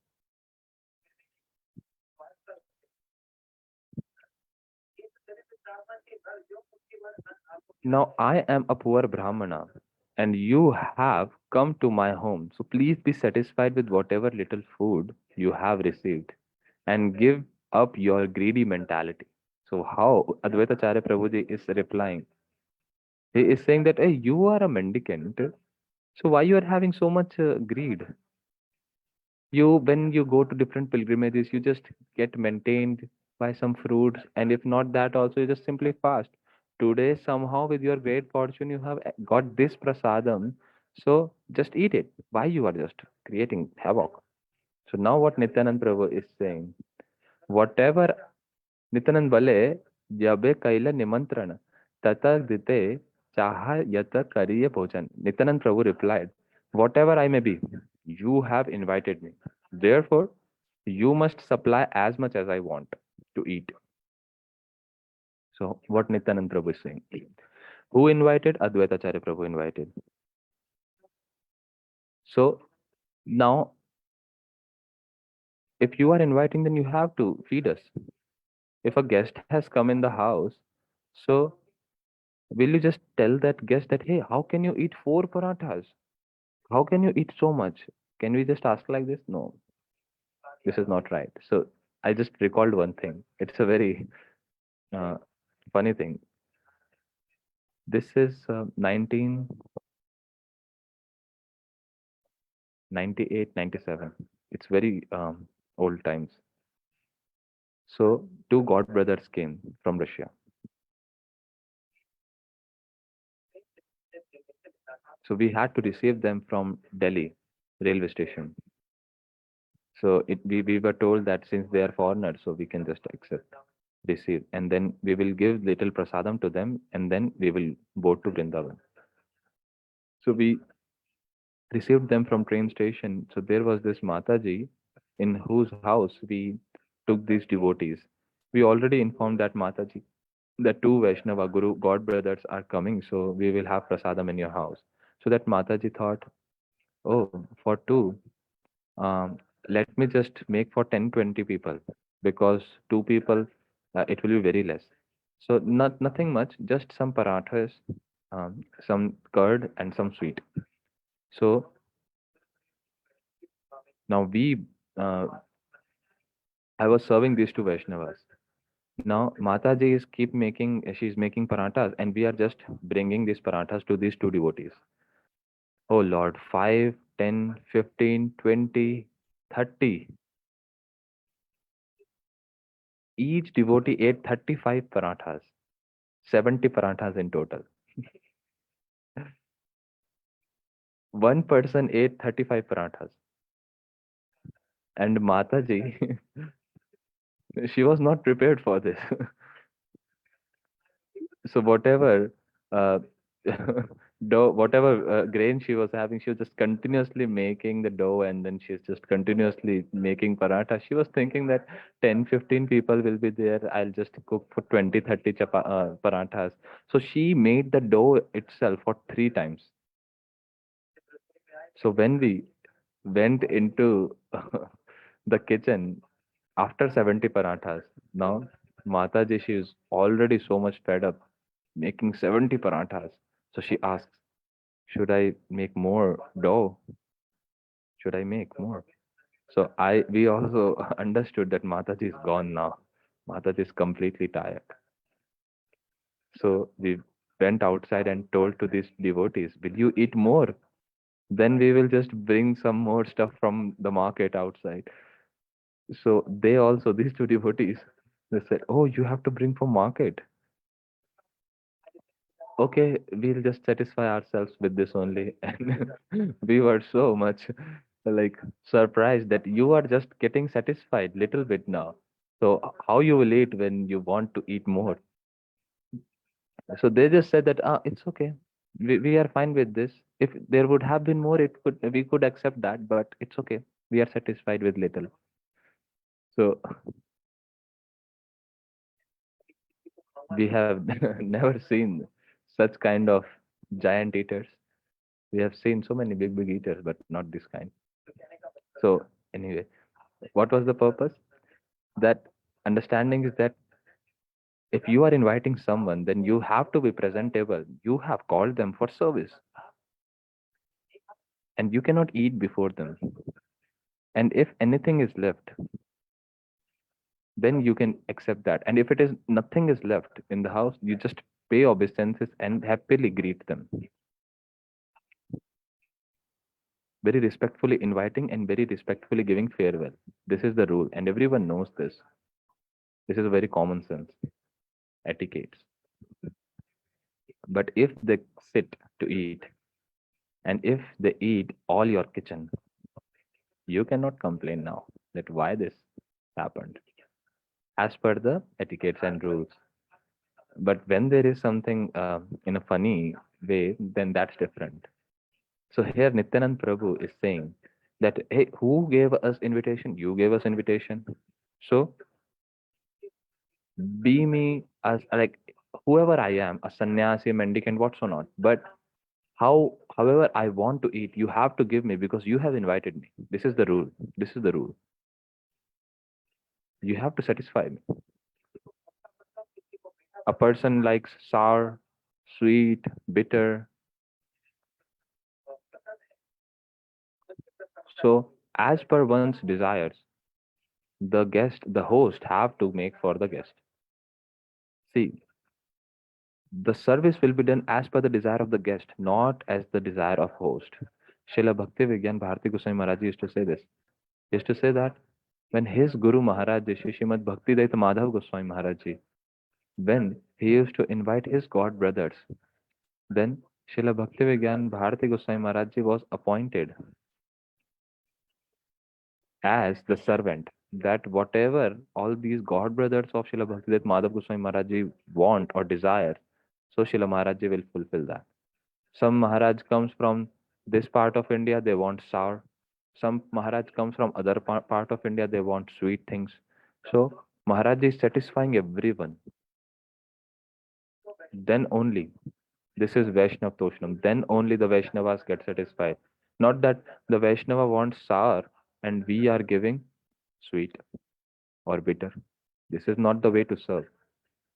Now I am a poor Brahmana, and you have come to my home. So please be satisfied with whatever little food you have received and give up your greedy mentality. So how Advaitacharya Prabhuji is replying? He is saying that, hey, you are a mendicant. So why you are having so much greed? You, when you go to different pilgrimages, you just get maintained by some fruits, and if not that, also you just simply fast. Today, somehow, with your great fortune, you have got this prasadam, so just eat it. Why you are just creating havoc? So now, what Nityanand Prabhu is saying, whatever Nityanand Bale, jabe kaila nimantran, tata dite chaha yata kariye bhojan. Nityanand Prabhu replied, whatever I may be, you have invited me. Therefore, you must supply as much as I want to eat. So, what Nityanand Prabhu is saying? Who invited? Advaita Acharya Prabhu invited. So, now, if you are inviting, then you have to feed us. If a guest has come in the house, so will you just tell that guest that, hey, how can you eat 4 parathas? How can you eat so much? Can we just ask like this? No, this is not right. So, I just recalled one thing. It's a very uh, funny thing. This is 1998, 97. It's very old times. So two god brothers came from Russia. So we had to receive them from Delhi railway station. So we were told that since they are foreigners, so we can just accept, receive, and then we will give little prasadam to them, and then we will board to Vrindavan. So we received them from train station. So there was this Mataji in whose house we took these devotees. We already informed that Mataji the two Vaishnava Guru God brothers are coming, so we will have prasadam in your house. So that Mataji thought, oh, for two, let me just make for 10, 20 people because two people, it will be very less. So nothing much, just some parathas, some curd and some sweet. So now uh, I was serving these two Vaishnavas. Now Mataji is keep making, she's making parathas, and we are just bringing these parathas to these two devotees. Oh Lord, 5, 10, 15, 20, 30. Each devotee ate 35 parathas, 70 parathas in total. One person ate 35 parathas. And Mataji, she was not prepared for this. So whatever uh, dough, whatever grain she was having, she was just continuously making the dough, and then she's just continuously making paratha. She was thinking that 10, 15 people will be there. I'll just cook for 20, 30 parathas. So she made the dough itself for 3 times. So when we went into the kitchen after 70 parathas, now Mataji, she is already so much fed up making 70 parathas. So she asks, should I make more dough? Should I make more? So we also understood that Mataji is gone now. Mataji is completely tired. So we went outside and told to these devotees, will you eat more? Then we will just bring some more stuff from the market outside. So they also, these two devotees, they said, oh, you have to bring from market. Okay, we'll just satisfy ourselves with this only. And we were so much like surprised that you are just getting satisfied little bit now. So how you will eat when you want to eat more? So they just said that it's okay. We are fine with this. If there would have been more, it could we could accept that, but it's okay. We are satisfied with little. So we have never seen such kind of giant eaters. We have seen so many big eaters, but not this kind. So anyway, what was the purpose? That understanding is that if you are inviting someone, then you have to be presentable. You have called them for service, and you cannot eat before them. And if anything is left, then you can accept that. And if it is nothing is left in the house, you just pay obeisances and happily greet them. Very respectfully inviting and very respectfully giving farewell. This is the rule, and everyone knows this. This is a very common sense etiquette. But if they sit to eat, and if they eat all your kitchen, you cannot complain now that why this happened as per the etiquettes and rules. But when there is something in a funny way, then that's different. So here Nityanand Prabhu is saying that, hey, who gave us invitation? You gave us invitation. So be me as like whoever I am, a sannyasi, mendicant, what's or not. But however I want to eat, you have to give me because you have invited me. This is the rule. This is the rule. You have to satisfy me. A person likes sour, sweet, bitter. So as per one's desires, the guest, the host have to make for the guest. See, the service will be done as per the desire of the guest, not as the desire of host. Srila Bhakti Vigyan Bharati Goswami Maharaj used to say this. He used to say that when his Guru Maharaj Ji, Srimad Bhakti Daita Madhav Goswami Maharaj Ji, when he used to invite his god brothers, then Srila Bhakti Vigyan Bharati Goswami Maharaj Ji was appointed as the servant, that whatever all these god brothers of Srila Bhaktivedanta Madhav Goswami Maharaj Ji want or desire, so Srila Maharaj Ji will fulfill that. Some Maharaj comes from this part of India, they want sour. Some Maharaj comes from other part of India, they want sweet things. So Maharaj Ji is satisfying everyone. Then only, this is Vaishnav Toshnam, then only the Vaishnavas get satisfied. Not that the Vaishnava wants sour and we are giving sweet or bitter. This is not the way to serve.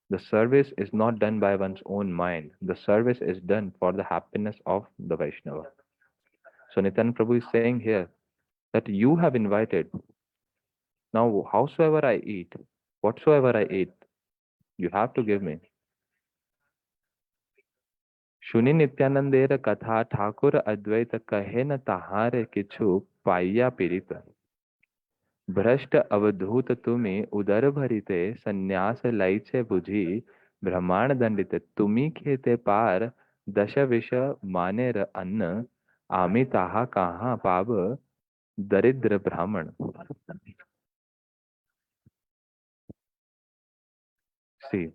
The service is not done by one's own mind. The service is done for the happiness of the Vaishnava. So Nitan Prabhu is saying here that you have invited. Now, howsoever I eat, whatsoever I eat, You have to give me. शुनि नित्यानंदेर कथा ठाकुर अद्वैत कहे न तहारे किछु पाइया पीड़ित भ्रष्ट अवधूत तुमि उदर भरिते संन्यास लैछे बुझी ब्रह्मांड दंडित तुमि खेते पार दश विष मानेर अन्न आमी ताहा कहाँ पाव दरिद्र ब्राह्मण. See,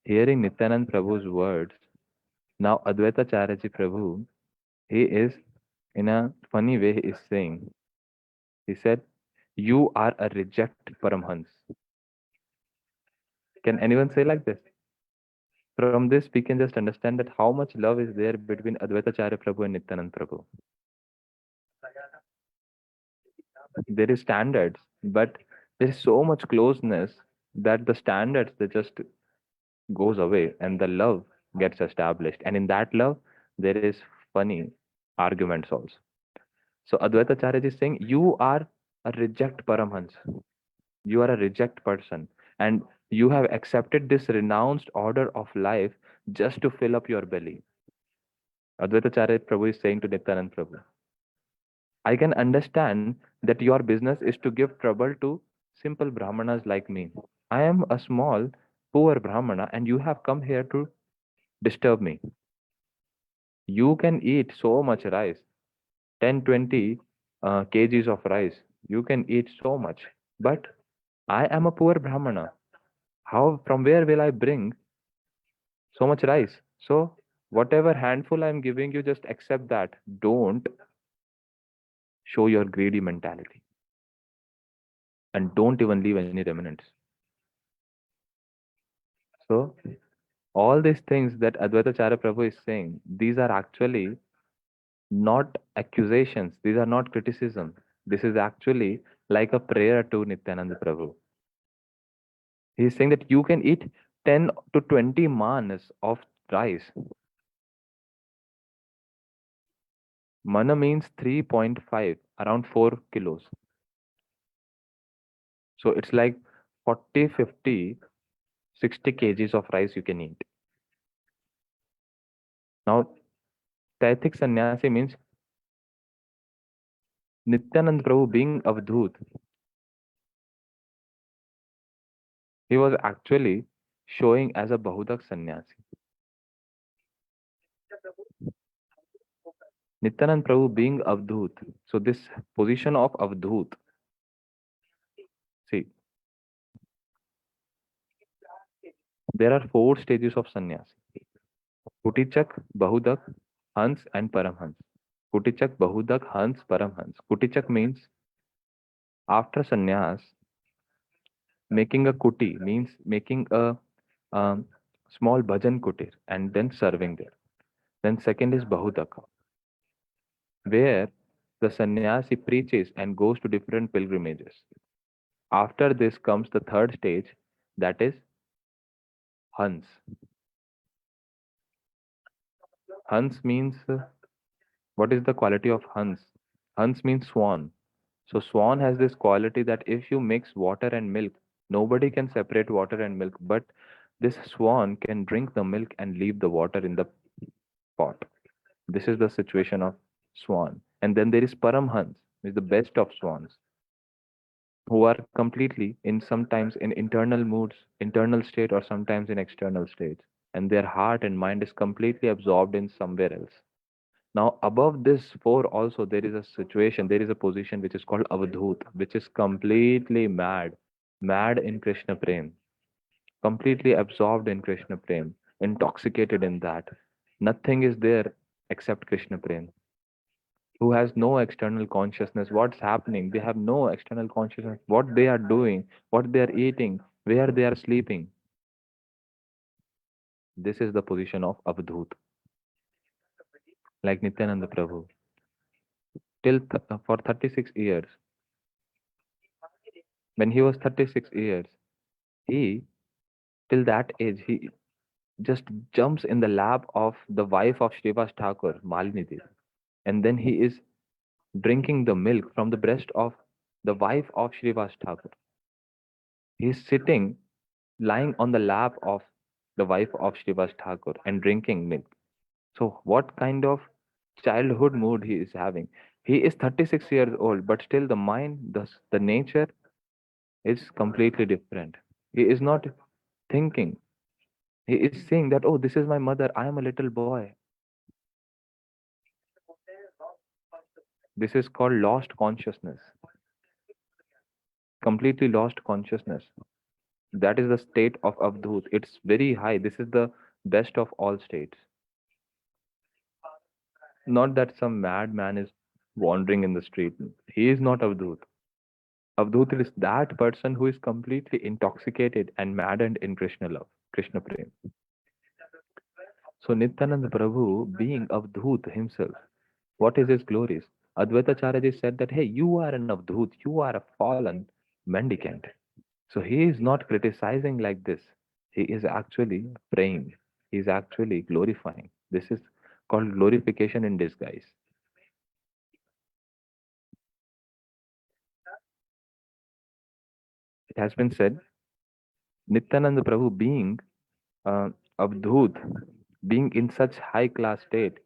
hearing Nityanand Prabhu's words, now Advaita Charyaji Prabhu, he is in a funny way, he is saying, he said, you are a reject Paramhans. Can anyone say like this? From this, we can just understand that how much love is there between Advaita Charya Prabhu and Nityanand Prabhu. There is standards, but there is so much closeness that the standards they just goes away and the love gets established. And in that love, there is funny arguments also. So Advaita Charya is saying, you are a reject Paramhans. You are a reject person. And you have accepted this renounced order of life just to fill up your belly. Advaita Charya Prabhu is saying to Nityanand Prabhu, I can understand that your business is to give trouble to simple Brahmanas like me. I am a small, poor Brahmana, and you have come here to disturb me. You can eat so much rice, 10, 20 kgs of rice. You can eat so much. But I am a poor Brahmana. How, from where will I bring so much rice? So, whatever handful I'm giving you, just accept that. Don't show your greedy mentality. And don't even leave any remnants. So, all these things that Advaita Charya Prabhu is saying, these are actually not accusations, these are not criticism. This is actually like a prayer to Nityananda Prabhu. He is saying that you can eat 10 to 20 manas of rice. Mana means 3.5, around 4 kilos. So it's like 40, 50, 60 kgs of rice you can eat. Now, Taitik Sannyasi means Nityanand Prabhu being Avdhut. He was actually showing as a Bahudak Sannyasi. Nityanand Prabhu being Avdhut. So this position of Avdhut, see, there are 4 stages of sannyasi. Kutichak, Bahudak, Hans and Paramhans. Kutichak, Bahudak, Hans, Paramhans. Kutichak means after sannyas, making a kuti means making a um, small bhajan kutir and then serving there. Then second is Bahudak, where the sannyasi preaches and goes to different pilgrimages. After this comes the third stage, that is Hans. Hans means what is the quality of Hans? Hans means swan. So swan has this quality that if you mix water and milk, nobody can separate water and milk, but this swan can drink the milk and leave the water in the pot. This is the situation of swan. And then there is Paramhans, is the best of swans, who are completely in sometimes in internal moods, internal state, or sometimes in external states. And their heart and mind is completely absorbed in somewhere else. Now, above this four, also there is a situation, there is a position which is called Avadhut, which is completely mad, mad in Krishna Prem, completely absorbed in Krishna Prem, intoxicated in that. Nothing is there except Krishna Prem, who has no external consciousness. What's happening? They have no external consciousness. What they are doing, what they are eating, where they are sleeping. This is the position of Avadhut, like Nityananda Prabhu. For 36 years, when he was 36 years, he, till that age, he just jumps in the lap of the wife of Srivas Thakur, Malini Devi. And then he is drinking the milk from the breast of the wife of Srivas Thakur. He is sitting lying on the lap of the wife of Srivas Thakur and drinking milk. So, what kind of childhood mood he is having? He is 36 years old, but still the mind, the nature is completely different. He is not thinking. He is saying that, oh, this is my mother. I am a little boy. This is called lost consciousness. Completely lost consciousness. That is the state of Avdhut. It's very high. This is the best of all states. Not that some madman is wandering in the street. He is not Avdhut. Avdhut is that person who is completely intoxicated and maddened in Krishna love, Krishna Prem. So Nityananda Prabhu, being Avdhut himself, what is his glories? Advaita Acharya said that, hey, you are an Avdhut, you are a fallen mendicant. So he is not criticizing like this. He is actually praying. He is actually glorifying. This is called glorification in disguise. It has been said, Nityananda Prabhu being Avdhut, being in such high class state,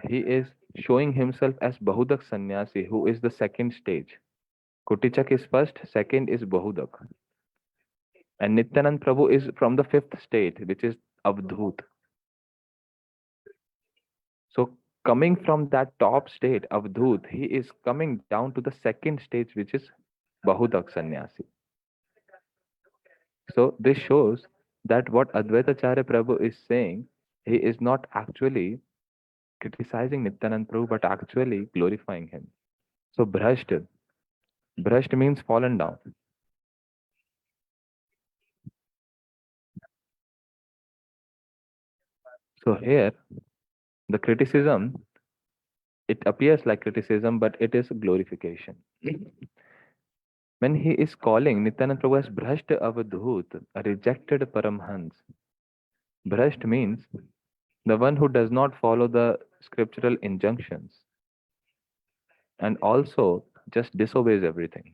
he is showing himself as Bahudak Sannyasi, who is the second stage. Kutichak is first, second is Bahudak. And Nityanand Prabhu is from the fifth state, which is Avdhut. So coming from that top state, Avdhut, he is coming down to the second stage, which is Bahudak Sannyasi. So this shows that what Advaita Acharya Prabhu is saying, he is not actually criticizing Nityanand Prabhu, but actually glorifying him. So Bhrasht means fallen down. So here, the criticism, it appears like criticism, but it is glorification. When he is calling Nityanand Prabhu as Bhrasht Avadhut, a rejected Paramhans, Bhrasht means the one who does not follow the scriptural injunctions and also just disobeys everything.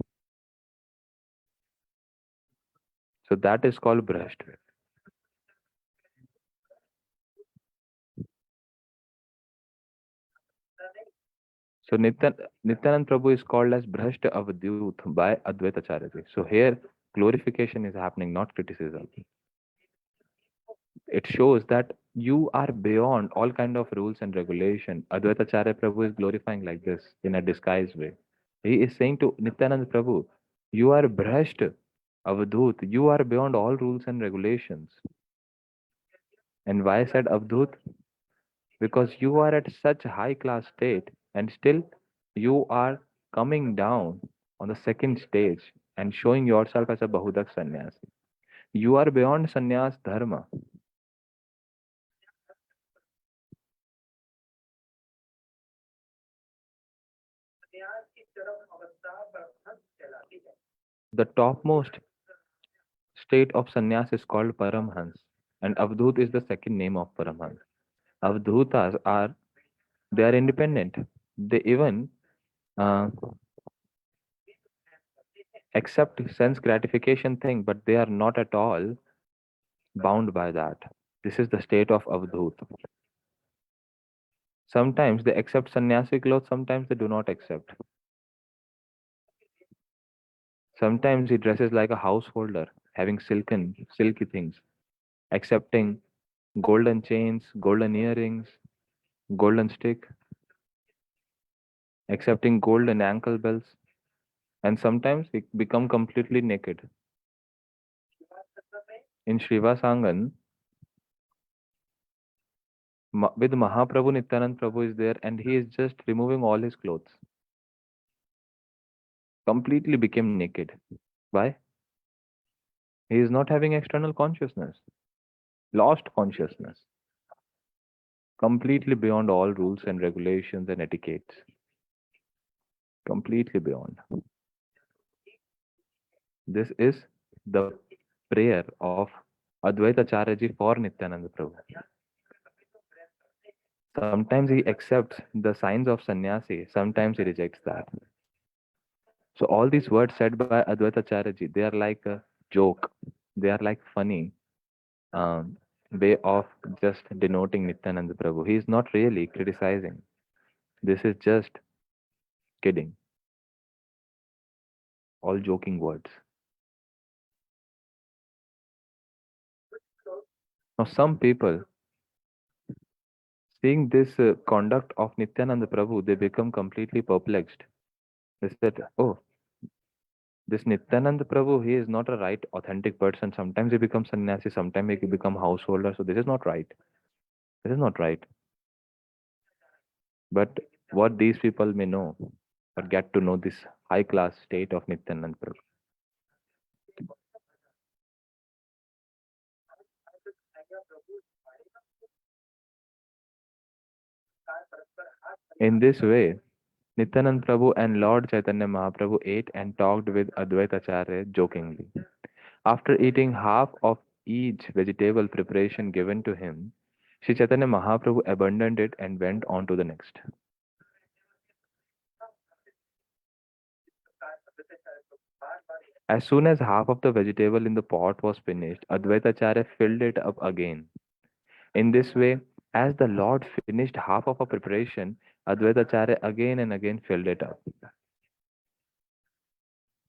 So that is called Bhrasht. So Nityanand Prabhu is called as Bhrasht Avadhut by Advaita Acharya. So here glorification is happening, not criticism. It shows that you are beyond all kind of rules and regulation. Advaita Acharya Prabhu is glorifying like this in a disguised way. He is saying to Nityananda Prabhu, you are Bhrasht Avadhut, you are beyond all rules and regulations. And why I said Avdhut? Because you are at such a high class state and still you are coming down on the second stage and showing yourself as a Bahudak sannyasi. You are beyond sannyas dharma. The topmost state of sannyas is called Paramhans, and Avdhut is the second name of Paramhans. Avdhutas are they are independent. They even uh, accept sense gratification thing, but they are not at all bound by that. This is the state of Avdhut. Sometimes they accept sannyasi clothes, sometimes they do not accept. Sometimes he dresses like a householder, having silky things, accepting golden chains, golden earrings, golden stick, accepting golden ankle bells, and sometimes he become completely naked. In Srivasangan, with Mahaprabhu Nityanand Prabhu is there, and he is just removing all his clothes, completely became naked. Why? He is not having external consciousness, lost consciousness, completely beyond all rules and regulations and etiquettes, completely beyond. This is the prayer of Advaita Acharya for Nityananda Prabhu. Sometimes he accepts the signs of sannyasi, sometimes he rejects that. So all these words said by Advaita Acharya, they are like a joke. They are like funny um, way of just denoting Nityananda Prabhu. He is not really criticizing. This is just kidding. All joking words. Now some people seeing this conduct of Nityananda Prabhu, they become completely perplexed. They said, "Oh, this Nityananda Prabhu, he is not a right, authentic person. Sometimes he becomes sannyasi, sometimes he become householder. So this is not right. This is not right." But what these people may know, or get to know this high class state of Nityananda Prabhu. In this way, Nityanand Prabhu and Lord Chaitanya Mahaprabhu ate and talked with Advaita Acharya jokingly. After eating half of each vegetable preparation given to him, Sri Chaitanya Mahaprabhu abandoned it and went on to the next. As soon as half of the vegetable in the pot was finished, Advaita Acharya filled it up again. In this way, as the Lord finished half of a preparation, Advaita Acharya again and again filled it up.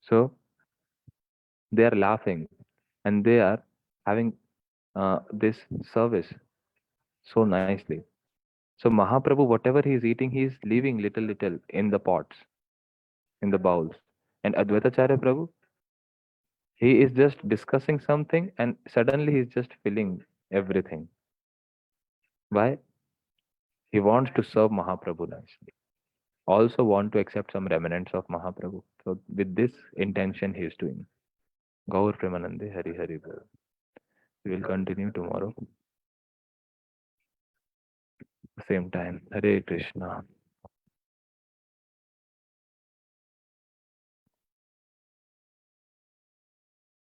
So they are laughing and they are having this service so nicely. So Mahaprabhu, whatever he is eating, he is leaving little little in the pots, in the bowls. And Advaitacharya Prabhu, he is just discussing something and suddenly he is just filling everything. Why? He wants to serve Mahaprabhu nicely. Also want to accept some remnants of Mahaprabhu. So with this intention he is doing. Gaur Premanande Hari Hari Bol. We will continue tomorrow. Same time. Hare Krishna.